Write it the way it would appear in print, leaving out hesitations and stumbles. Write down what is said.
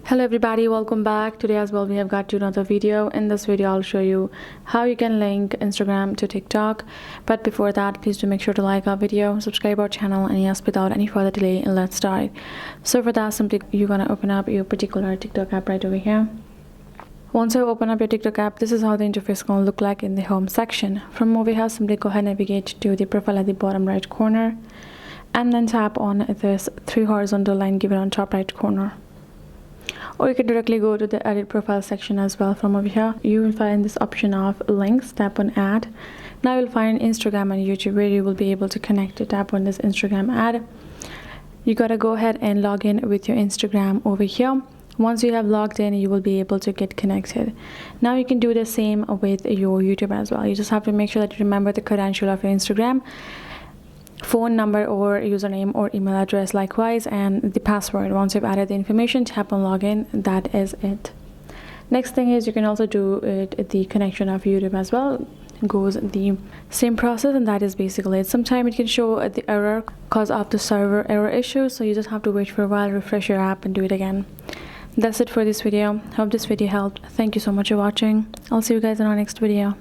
Hello everybody, welcome back. Today as well we have got to another video. In this video I'll show you how you can link Instagram to TikTok, but before that please do make sure to like our video, subscribe our channel, and yes, without any further delay, let's start. So for that, simply you're gonna open up your particular TikTok app right over here. Once you open up your TikTok app, this is how the interface is going to look like in the home section. From over here, simply go ahead and navigate to the profile at the bottom right corner and then tap on this three horizontal line given on top right corner. Or you can directly go to the edit profile section as well. From over here you will find this option of links. Tap on add. Now you'll find Instagram and YouTube where you will be able to connect it. Tap on this Instagram ad. You gotta go ahead and log in with your Instagram over here. Once you have logged in, you will be able to get connected. Now you can do the same with your YouTube as well. You just have to make sure that you remember the credential of your Instagram, phone number or username or email address likewise, and the password. Once you've added the information, tap on login. That is it. Next thing is you can also do it the connection of YouTube as well. It goes the same process, and that is basically it. Sometimes it can show the error because of the server error issue, so you just have to wait for a while, refresh your app and do it again. That's it for this video. Hope this video helped. Thank you so much for watching. I'll see you guys in our next video.